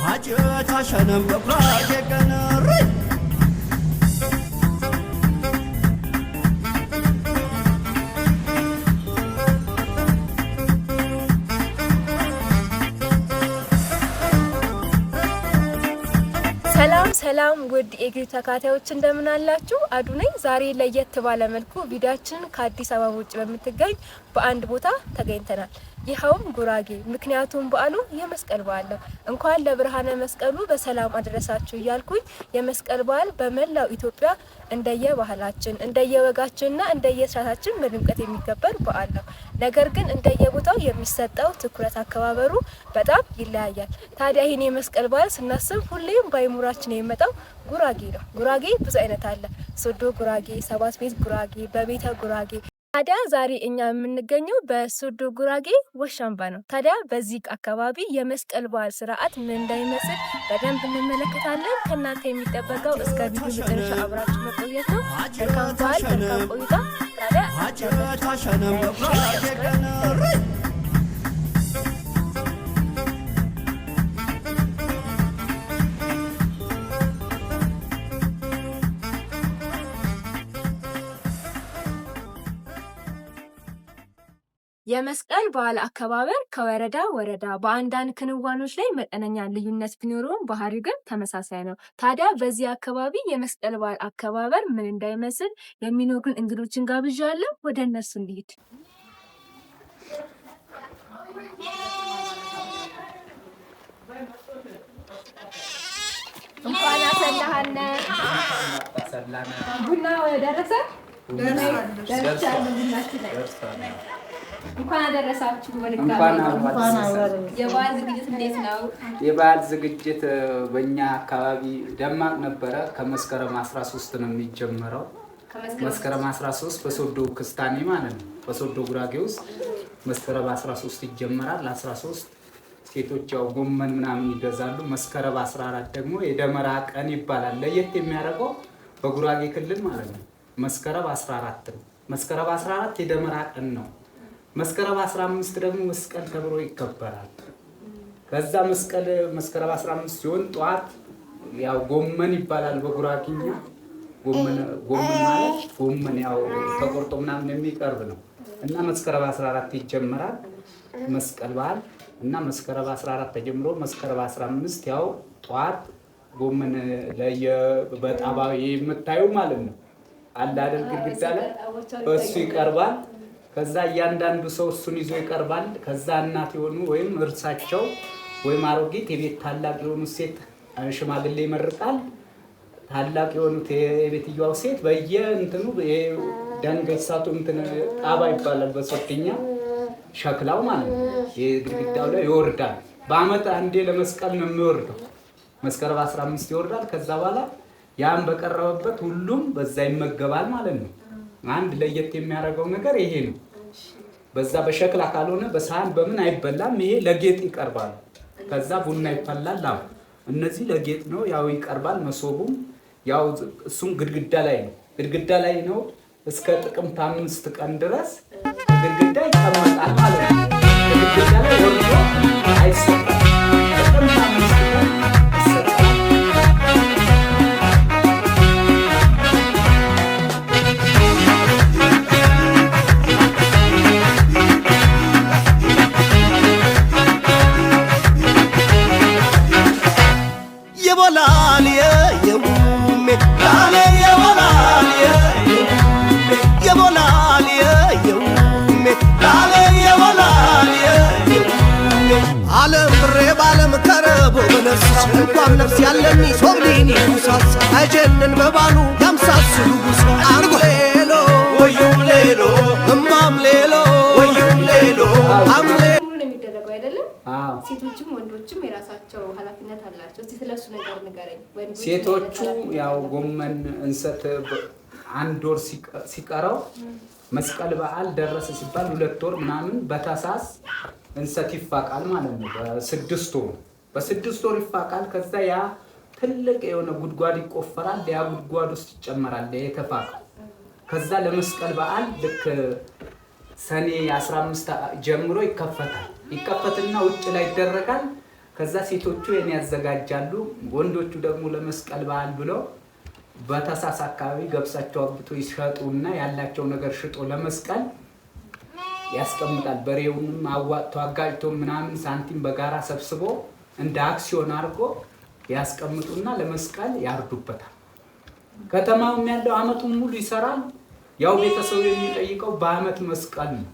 عجتاشنم بقراك قنري ሰላም ውድ የግሪ ተካታዮች እንደምን አላችሁ? አዱ ነኝ። ዛሬ ለየት ባለ መልኩ ቪዲዮአችንን ከአዲስ አበባ ውጭ በምትገኝ በአንድ ቦታ ተገኝተናል። ይኸውም ጉራጌ። ምክንያቱም በዓሉ የመስቀል በዓል ነው። እንኳን ለብርሃነ መስቀሉ በሰላም አደረሳችሁ እያልኩኝ የመስቀል በዓል በመላው ኢትዮጵያ እንደየባህላችን እንደየወጋችንና እንደየስርዓታችን በድምቀት የሚከበር በዓል ነው። ነገር ግን እንደየቦታው የሚሰጠው ትኩረት አከባበሩ በጣም ይለያያል። ታዲያ ይህን የመስቀል በዓል ስናስብ ሁሌም በአይምሯችን የሚመጣው ጉራጌ ነው። ጉራጌ ብዙ አይነት አለ። ሶዶ ጉራጌ፣ ሰባት ቤት ጉራጌ፣ በቤተ ጉራጌ። ታዲያ ዛሬ እኛ የምንገኘው በሶዶ ጉራጌ ወሻምባ ነው። ታዲያ በዚህ አካባቢ የመስቀል በዓል ስርዓት ምን እንደሚመስል በደንብ እንመለከታለን። ከእናንተ የሚጠበቀው እስከ ቪዲዮ መጨረሻ አብራችሁ መቆየት ነው። መልካም በዓል፣ መልካም ቆይታ። ታዲያ የመስቀል በዓል አከባበር ከወረዳ ወረዳ በአንዳንድ ክንዋኖች ላይ መጠነኛ ልዩነት ቢኖረውም ባህሪው ግን ተመሳሳይ ነው። ታዲያ በዚህ አካባቢ የመስቀል በዓል አከባበር ምን እንዳይመስል የሚኖሩን እንግዶችን ጋብዣለሁ። ወደ እነሱ እንሂድ። እንኳን አሰላሃነ ቡና ደረሰ እንኳን አደረሳችሁ። የበዓል ዝግጅት እንዴት ነው? የበዓል ዝግጅት በእኛ አካባቢ ደማቅ ነበረ። ከመስከረም 13 ነው የሚጀምረው። መስከረም 13 በሶዶ ክስታኔ ማለት ነው። በሶዶ ጉራጌ ውስጥ መስከረም 13 ይጀምራል። 13 ሴቶች ያው ጎመን ምናምን ይገዛሉ። መስከረም 14 ደግሞ የደመራ ቀን ይባላል። ለየት የሚያደርገው በጉራጌ ክልል ማለት ነው መስከረም 14 ነው። መስከረም 14 የደመራ ቀን ነው። መስከረም 15 ደግሞ መስቀል ተብሎ ይከበራል። ከዛ መስከረም 15 ሲሆን ጧት ያው ጎመን ይባላል በጉራጌኛ። ጎመን ማለት ጎመን ያው ተቆርጦ ምናምን የሚቀርብ ነው እና መስከረም 14 ይጀምራል መስቀል በዓል እና መስከረም 14 ተጀምሮ መስከረም 15 ያው ጧት ጎመን በጣባው የምታዩ ማለት ነው አለ አይደል ግድግዳ ላይ እሱ ይቀርባል። ከዛ እያንዳንዱ ሰው እሱን ይዞ ይቀርባል። ከዛ እናት የሆኑ ወይም እርሳቸው ወይም አሮጊት የቤት ታላቅ የሆኑ ሴት ሽማግሌ ይመርቃል። ታላቅ የሆኑት የቤትየው ሴት በየእንትኑ ደንገሳቱ እንትን ጣባ ይባላል በሶፍኛ ሸክላው ማለት ነው የግድግዳው ላይ ይወርዳል። በአመት አንዴ ለመስቀል ነው የሚወርደው። መስከረም 15 ይወርዳል። ከዛ በኋላ ያን በቀረበበት ሁሉም በዛ ይመገባል ማለት ነው። አንድ ለየት የሚያደርገው ነገር ይሄ ነው። በዛ በሸክላ ካልሆነ በሳህን በምን አይበላም። ይሄ ለጌጥ ይቀርባል። ከዛ ቡና ይፈላል። እነዚህ ለጌጥ ነው ያው ይቀርባል። መሶቡም ያው እሱም ግድግዳ ላይ ነው እስከ ጥቅምት 5 ቀን ድረስ ግድግዳ ይቀመጣል ማለት ነው። ግድግዳ ላይ ወርዶ አይሰጣም። ጥቅምት 5 ቀን እንኳን ነፍስ ያለኒ ሶብሊኒ ሙሳስ አጀነን በባሉ ያምሳስሉ ጉሳ አምሌሎ ወዩም ሌሎ እማም ሌሎ ወዩም ሌሎ አምሌ ሁሉ የሚደረገው አይደለም። ሴቶችም ወንዶችም የራሳቸው ኃላፊነት አላቸው። እስቲ ስለሱ ነገር ንገረኝ። ሴቶቹ ያው ጎመን እንሰት አንድ ወር ሲቀረው መስቀል በዓል ደረሰ ሲባል 2 ወር ምናምን በታሳስ እንሰት ይፋቃል ማለት ነው። በ6 ወር ይፋቃል። ከዛ ያ ትልቅ የሆነ ጉድጓድ ይቆፈራል። ያ ጉድጓድ ውስጥ ይጨመራል የተፋቀው። ከዛ ለመስቀል በዓል ልክ ሰኔ 15 ጀምሮ ይከፈትና ውጭ ላይ ይደረጋል። ከዛ ሴቶቹ የኔ ያዘጋጃሉ፣ ወንዶቹ ደግሞ ለመስቀል በዓል ብለው በታሳስ አካባቢ ገብሳቸው አብቶ ይሸጡና ያላቸው ነገር ሽጦ ለመስቀል ያስቀምጣል። በሬውንም አዋጥቶ አጋጭቶ ምናምን ሳንቲም በጋራ ሰብስቦ እንደ አክሲዮን አድርጎ ያስቀምጡና ለመስቀል ያርዱበታል። ከተማውም ያለው አመቱን ሙሉ ይሰራል። ያው ቤተሰቡ የሚጠይቀው በአመት መስቀል ነው።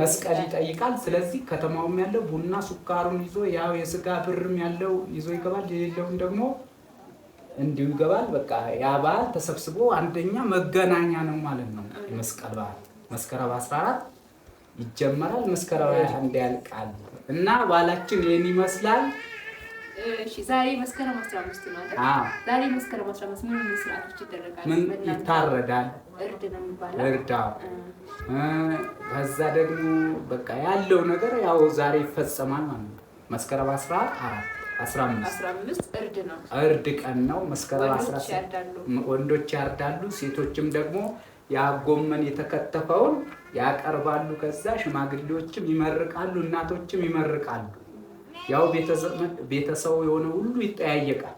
መስቀል ይጠይቃል። ስለዚህ ከተማውም ያለው ቡና ሱካሩን ይዞ ያው የስጋ ብርም ያለው ይዞ ይገባል፣ የሌለውም ደግሞ እንዲሁ ይገባል። በቃ ያ በዓል ተሰብስቦ አንደኛ መገናኛ ነው ማለት ነው። የመስቀል በዓል መስከረም 14 ይጀመራል፣ መስከረም 21 ያልቃል እና በዓላችን ይሄን ይመስላል። እሺ ዛሬ መስከረም 15 ነው አይደል? ዛሬ መስከረም 15 ምን ስርዓቶች ይደረጋሉ? ምን ይታረዳል? እርድ ነው የሚባለው። እርድ ከዛ ደግሞ በቃ ያለው ነገር ያው ዛሬ ይፈጸማል ማለት ነው። መስከረም 15 እርድ ነው። እርድ ቀን ነው። መስከረም 16 ወንዶች ያርዳሉ፣ ሴቶችም ደግሞ ያጎመን የተከተፈውን ያቀርባሉ። ከዛ ሽማግሌዎችም ይመርቃሉ፣ እናቶችም ይመርቃሉ። ያው ቤተሰቡ የሆነ ሁሉ ይጠያየቃል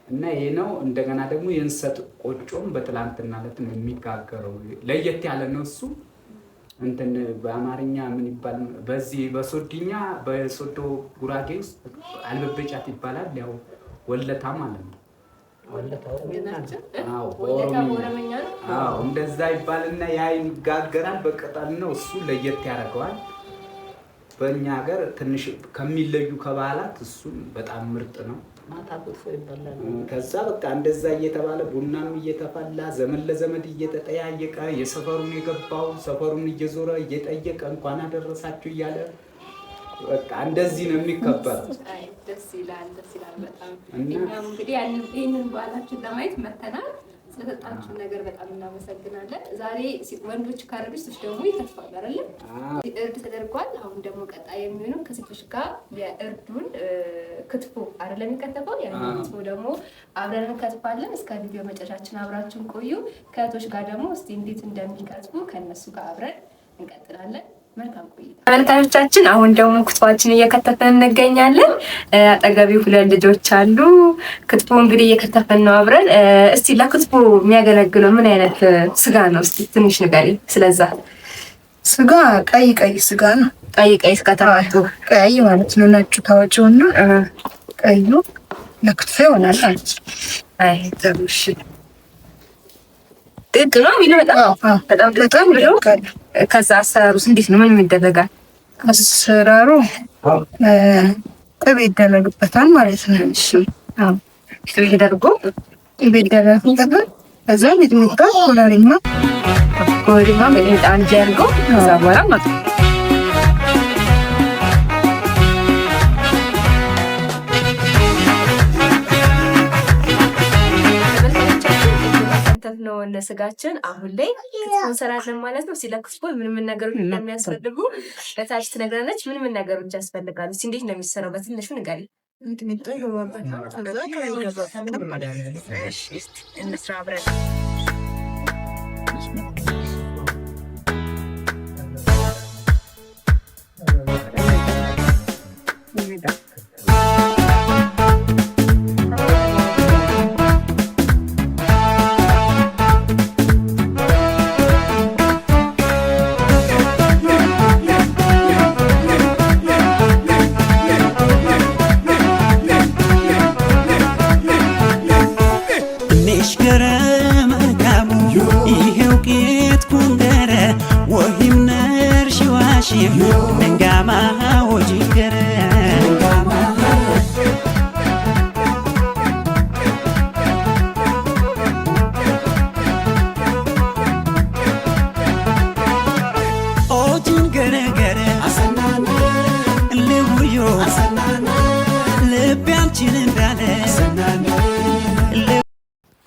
እና ይሄ ነው። እንደገና ደግሞ የእንሰት ቆጮም በትላንትና ዕለት ነው የሚጋገረው። ለየት ያለ ነው እሱ። እንትን በአማርኛ ምን ይባል? በዚህ በሶድኛ በሶዶ ጉራጌ ውስጥ አልበበጫት ይባላል። ያው ወለታ ማለት ነው። እንደዛ ይባልና ያ ይጋገራል። በቅጠል ነው እሱ። ለየት ያደርገዋል። በእኛ ሀገር ትንሽ ከሚለዩ ከበዓላት እሱም በጣም ምርጥ ነው። ከዛ በቃ እንደዛ እየተባለ ቡናም እየተፈላ ዘመን ለዘመድ እየተጠያየቀ የሰፈሩን የገባው ሰፈሩን እየዞረ እየጠየቀ እንኳን አደረሳችሁ እያለ በቃ እንደዚህ ነው የሚከበረው። ደስ ይላል በጣም። እኛም እንግዲህ ይህንን በዓላችን ለማየት መተናል። ስለሰጣችሁ ነገር በጣም እናመሰግናለን። ዛሬ ወንዶች ካረዱ ሴቶች ደግሞ ይከትፋሉ አይደል? እርድ ተደርጓል። አሁን ደግሞ ቀጣይ የሚሆነው ከሴቶች ጋር የእርዱን ክትፎ አይደለም የሚከተፈው። ያን ክትፎ ደግሞ አብረን እንከትፋለን። እስከ ቪዲዮ መጨረሻችን አብራችሁን ቆዩ። ከእህቶች ጋር ደግሞ እስቲ እንዴት እንደሚከትፉ ከእነሱ ጋር አብረን እንቀጥላለን። መልካም ቆይታ ተመልካቾቻችን። አሁን ደግሞ ክትፎአችን እየከተፈን እንገኛለን። አጠገቢ 2 ልጆች አሉ። ክትፎ እንግዲህ እየከተፈን ነው አብረን። እስቲ ለክትፎ የሚያገለግለው ምን አይነት ስጋ ነው? እስቲ ትንሽ ንገሪኝ ስለዛ። ስጋ ቀይ ስጋ ነው። ቀይ ስጋ ተፈቶ ቀይ ማለት ነው። ነጩ ታወጪውና ቀዩ ለክትፎ ይሆናል። አይ ተሩሽ ጥቅ ነው የሚለው በጣም ብሎ ከዛ አሰራሩስ እንዴት ነው? ምን ይደረጋል? አሰራሩ ቅቤ ይደረግበታል ማለት ነው። እሺ ቅቤ ይደረግበታል። ከዛ ሚጥሚጣ ኮረሪማ በሚጣ አንድ አድርጎ ከዛ በኋላ ማለት ነው ነው ስጋችን። አሁን ላይ ክትፎ እንሰራለን ማለት ነው። ሲለ ክትፎ ምን ነገሮች እንደሚያስፈልጉ በታች ትነግረናለች። ምን ነገሮች ያስፈልጋሉ? እስኪ እንዴት ነው የሚሰራው? በትንሹ ንገሪኝ። እንስራ አብረን።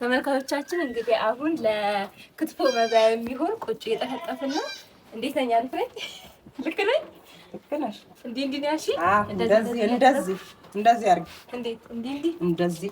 ተመልካቾቻችን እንግዲህ አሁን ለክትፎ መብያ የሚሆን ቆጮ እየጠፈጠፍን ነው። እንዴት ነኝ አልፍሬድ? ልክ ነኝ? ልክ ነሽ። እንዲህ ያሺ እንደዚህ አርግ። እንዴት እንደዚህ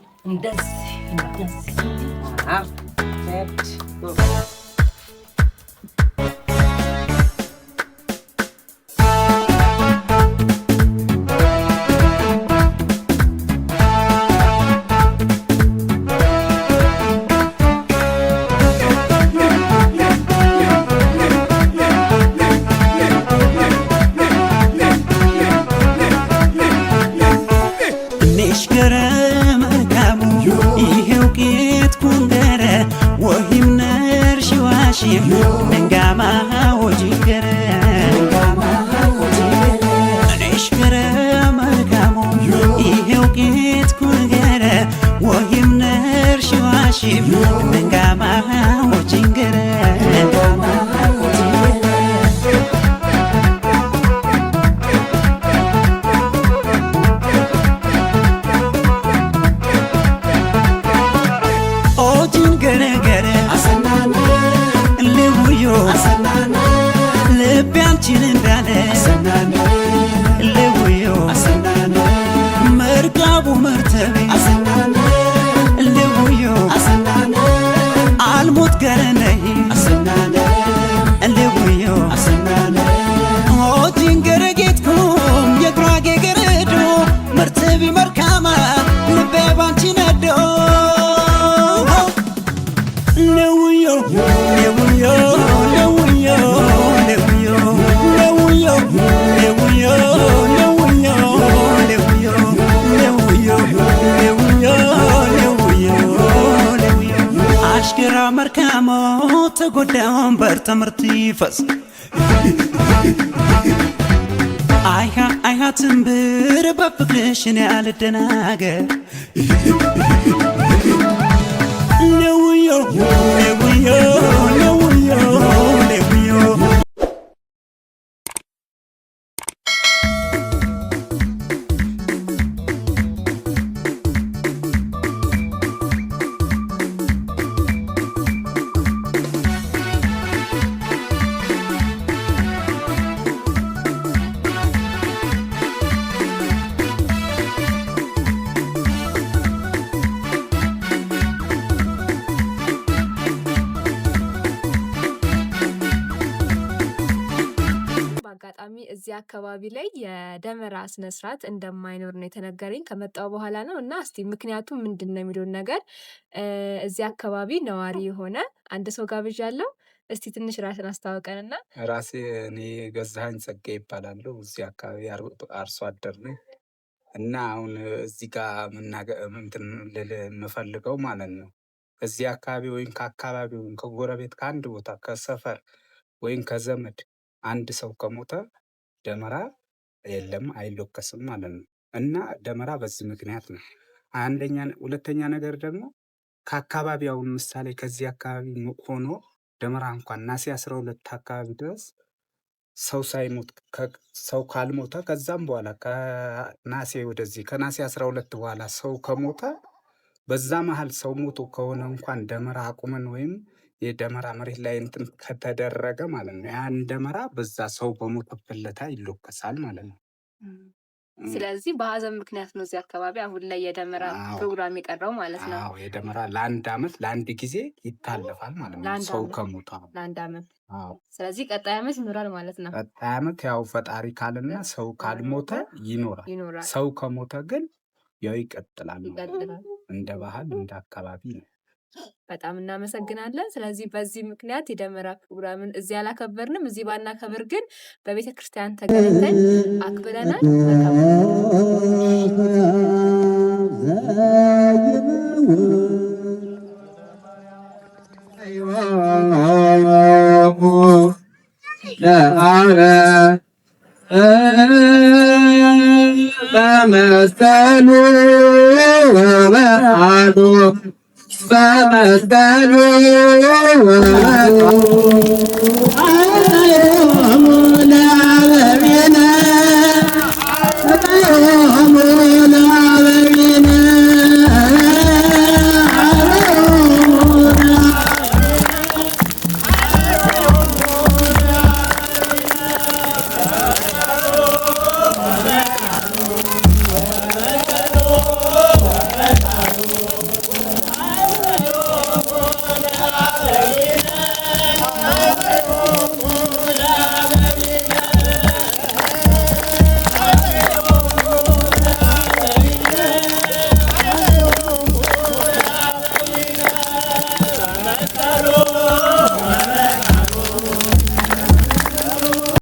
Nengama ojingere ojingere gere asanana lebuyo asanana lebiantin ndale asanana lebuyo asanana mergabu mertebe asanana lebuyo asanana almut garanay asanana lebuyo asanana ojingere gitkum yegrage geredo mertebi merkama lebebantin ado lebuyo lebuyo lebuyo lebuyo lebuyo lebuyo አሽከራ መርካሞ ተጎዳውን በርተምርት ይፈስ አይሃ ትንብር በፍቅርሽን ያልደናገር ለውዮ ለውዮ ለውዮ ለውዮ እዚህ አካባቢ ላይ የደመራ ስነ ስርዓት እንደማይኖር ነው የተነገረኝ ከመጣው በኋላ ነው። እና እስቲ ምክንያቱ ምንድነው የሚለውን ነገር እዚህ አካባቢ ነዋሪ የሆነ አንድ ሰው ጋብዣለሁ። እስቲ ትንሽ ራስን አስተዋውቀንና። ራሴ እኔ ገዛኸኝ ጸጋ ይባላል። እዚህ አካባቢ አርሶ አደር ነኝ። እና አሁን እዚህ ጋር እንትን ልል የምፈልገው ማለት ነው እዚህ አካባቢ ወይም ከአካባቢው ከጎረቤት ከአንድ ቦታ ከሰፈር ወይም ከዘመድ አንድ ሰው ከሞተ ደመራ የለም አይለኮስም ማለት ነው። እና ደመራ በዚህ ምክንያት ነው አንደኛ። ሁለተኛ ነገር ደግሞ ከአካባቢው ምሳሌ ከዚህ አካባቢ ሆኖ ደመራ እንኳን ናሴ 12 አካባቢ ድረስ ሰው ሳይሞት ሰው ካልሞተ ከዛም በኋላ ከናሴ ወደዚህ ከናሴ 12 በኋላ ሰው ከሞተ በዛ መሃል ሰው ሞቶ ከሆነ እንኳን ደመራ አቁመን ወይም የደመራ መሬት ላይ እንትን ከተደረገ ማለት ነው ያን ደመራ በዛ ሰው በሞተበት ለታ ይለኮሳል ማለት ነው። ስለዚህ በሀዘን ምክንያት ነው እዚህ አካባቢ አሁን ላይ የደመራ ፕሮግራም የቀረው ማለት ነው። አዎ የደመራ ለአንድ አመት ለአንድ ጊዜ ይታለፋል ማለት ነው ሰው ከሞተ ለአንድ አመት። አዎ ስለዚህ ቀጣይ አመት ይኖራል ማለት ነው። ቀጣይ አመት ያው ፈጣሪ ካለና ሰው ካልሞተ ይኖራል። ሰው ከሞተ ግን ያው ይቀጥላል እንደ ባህል እንደ አካባቢ ነው። በጣም እናመሰግናለን። ስለዚህ በዚህ ምክንያት የደመራ ፕሮግራምን እዚህ አላከበርንም። እዚህ ባናከብር ግን በቤተ ክርስቲያን ተገኝተን አክብረናል። በመስቀሉ